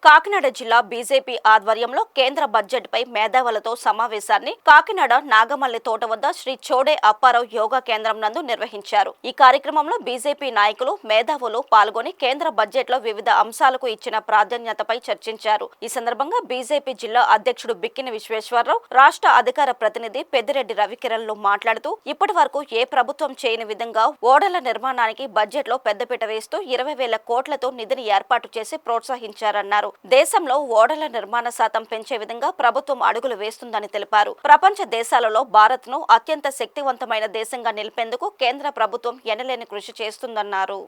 కాకినాడ జిల్లా బీజేపీ ఆధ్వర్యంలో కేంద్ర బడ్జెట్పై మేధావులతో సమావేశాన్ని కాకినాడ నాగమల్లి తోట వద్ద శ్రీ చోడే అప్పారావు యోగా కేంద్రం నందు నిర్వహించారు. ఈ కార్యక్రమంలో బీజేపీ నాయకులు, మేధావులు పాల్గొని కేంద్ర బడ్జెట్లో వివిధ అంశాలకు ఇచ్చిన ప్రాధాన్యతపై చర్చించారు. ఈ సందర్భంగా బీజేపీ జిల్లా అధ్యక్షుడు బిక్కిన విశ్వేశ్వరరావు, రాష్ట్ర అధికార ప్రతినిధి పెద్దిరెడ్డి రవికిరణ్లు మాట్లాడుతూ ఇప్పటి వరకు ఏ ప్రభుత్వం చేయని విధంగా ఓడల నిర్మాణానికి బడ్జెట్లో పెద్దపీట వేస్తూ 20,000 కోట్లతో నిధిని ఏర్పాటు చేసి ప్రోత్సహించారన్నారు. దేశంలో ఓడల నిర్మాణ శాతం పెంచే విధంగా ప్రభుత్వం అడుగులు వేస్తుందని తెలిపారు. ప్రపంచ దేశాలలో భారత్ ను అత్యంత శక్తివంతమైన దేశంగా నిలిపేందుకు కేంద్ర ప్రభుత్వం ఎనలేని కృషి చేస్తుందన్నారు.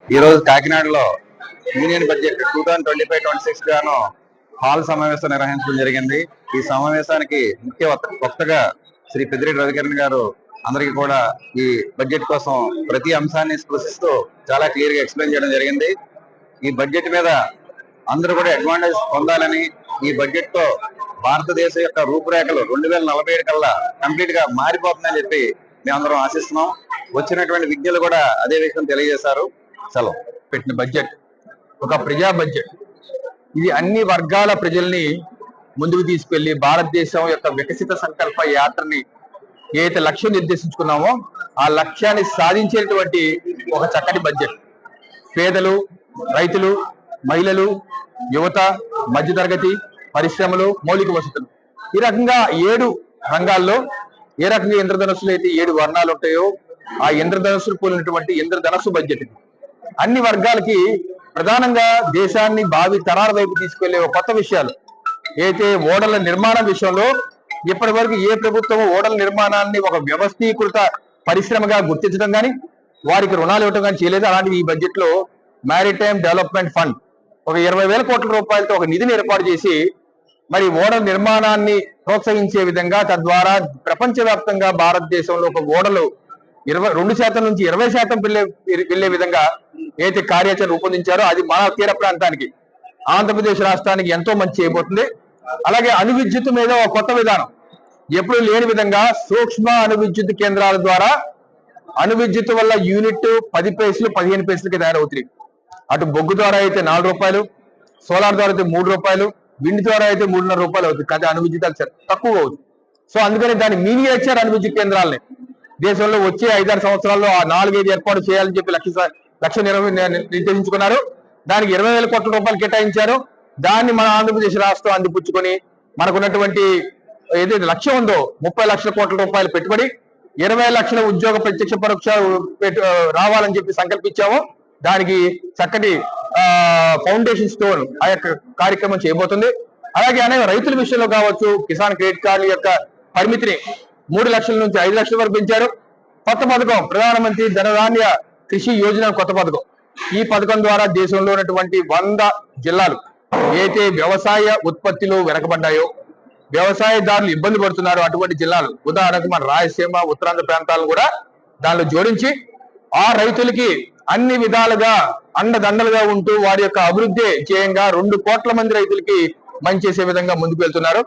ఈ రోజు కాకినాడలో యూనియన్ బడ్జెట్ 2025-26 గాను హాల్ సమావేశం నిర్వహించడం జరిగింది. ఈ సమావేశానికి ముఖ్య వక్తగా శ్రీ పెద్దిరెడ్డి రవికిరణ్ గారు అందరికీ కూడా ఈ బడ్జెట్ కోసం ప్రతి అంశాన్ని స్పృశిస్తూ చాలా క్లియర్ గా ఎక్స్ప్లెయిన్ చేయడం జరిగింది. ఈ బడ్జెట్ మీద అందరూ కూడా అడ్వాంటేజ్ పొందాలని, ఈ బడ్జెట్ తో భారతదేశం యొక్క రూపురేఖలు 2047 కల్లా కంప్లీట్ గా మారిపోతుందని చెప్పి మేమందరం ఆశిస్తున్నాం. వచ్చినటువంటి విజ్ఞులు కూడా అదే విషయం తెలియజేశారు. సెలవు. పెట్టిన బడ్జెట్ ఒక ప్రజా బడ్జెట్. ఇది అన్ని వర్గాల ప్రజల్ని ముందుకు తీసుకెళ్లి భారతదేశం యొక్క వికసిత సంకల్ప యాత్రని ఏదైతే లక్ష్యం నిర్దేశించుకున్నామో ఆ లక్ష్యాన్ని సాధించేటువంటి ఒక చక్కటి బడ్జెట్. పేదలు, రైతులు, మహిళలు, యువత, మధ్యతరగతి, పరిశ్రమలు, మౌలిక వసతులు, ఈ రకంగా 7 రంగాల్లో ఏ రకంగా ఇంద్రధనుస్సులు అయితే 7 వర్ణాలు ఉంటాయో ఆ ఇంద్రధనుస్సులు పోలినటువంటి ఇంద్రధనస్సు బడ్జెట్. అన్ని వర్గాలకి ప్రధానంగా దేశాన్ని భావి తరాల వైపు తీసుకెళ్లే కొత్త విషయాలు అయితే ఓడల నిర్మాణం విషయంలో ఇప్పటి వరకు ఏ ప్రభుత్వం ఓడల నిర్మాణాన్ని ఒక వ్యవస్థీకృత పరిశ్రమగా గుర్తించడం కానీ వారికి రుణాలు ఇవ్వడం కానీ చేయలేదు. అలాంటి ఈ బడ్జెట్ లో మ్యారిటైమ్ డెవలప్మెంట్ ఫండ్ ఒక 20,000 కోట్ల రూపాయలతో ఒక నిధిని ఏర్పాటు చేసి మరి ఓడల నిర్మాణాన్ని ప్రోత్సహించే విధంగా, తద్వారా ప్రపంచవ్యాప్తంగా భారతదేశంలో ఒక ఓడలు 22% నుంచి 20% వెళ్లే విధంగా ఏదైతే కార్యాచరణ రూపొందించారో అది మన తీర ప్రాంతానికి, ఆంధ్రప్రదేశ్ రాష్ట్రానికి ఎంతో మంచి చేయబోతుంది. అలాగే అణు విద్యుత్ మీద ఒక కొత్త విధానం, ఎప్పుడు లేని విధంగా సూక్ష్మ అణు విద్యుత్ కేంద్రాల ద్వారా అణు విద్యుత్ వల్ల యూనిట్ 10 పైసలు 15 పైసలకి తయారవుతుంది. అటు బొగ్గు ద్వారా అయితే 4 రూపాయలు, సోలార్ ద్వారా అయితే 3 రూపాయలు, విండ్ ద్వారా అయితే 3.5 రూపాయలు అవుతుంది. కానీ అణు విద్యుత్ తక్కువ అవుతుంది. సో అందుకని దాన్ని మినియేచర్ అణు విద్యుత్ కేంద్రాలని దేశంలో వచ్చే 5-6 సంవత్సరాల్లో ఆ 4-5 ఏర్పాటు చేయాలని చెప్పి లక్ష్యం నిర్దేశించుకున్నారు. దానికి 20,000 కోట్ల రూపాయలు కేటాయించారు. దాన్ని మన ఆంధ్రప్రదేశ్ రాష్ట్రం అందిపుచ్చుకొని మనకున్నటువంటి ఏదైతే లక్ష్యం ఉందో 30 లక్షల కోట్ల రూపాయలు పెట్టుబడి 20 లక్షల ఉద్యోగ ప్రత్యక్ష పరోక్ష రావాలని చెప్పి సంకల్పించాము. దానికి చక్కటి ఫౌండేషన్ స్టోన్ ఆ యొక్క కార్యక్రమం చేయబోతుంది. అలాగే అనేక రైతుల విషయంలో కావచ్చు, కిసాన్ క్రెడిట్ కార్డు యొక్క పరిమితిని 3 లక్షల నుంచి 5 లక్షల వరకు పెంచారు. కొత్త పథకం ప్రధానమంత్రి ధనధాన్య కృషి యోజన కొత్త పథకం. ఈ పథకం ద్వారా దేశంలో ఉన్నటువంటి 100 జిల్లాలు ఏదైతే వ్యవసాయ ఉత్పత్తిలో వెనకబడ్డాయో, వ్యవసాయదారులు ఇబ్బంది పడుతున్నారో అటువంటి జిల్లాలు, ఉదాహరణకు మన రాయలసీమ, ఉత్తరాంధ్ర ప్రాంతాలను కూడా దానిలో జోడించి ఆ రైతులకి అన్ని విధాలుగా అండదండలుగా ఉంటూ వారి యొక్క అభివృద్ధి ధ్యేయంగా 2 కోట్ల మంది రైతులకి మంచి చేసే విధంగా ముందుకు వెళ్తున్నారు.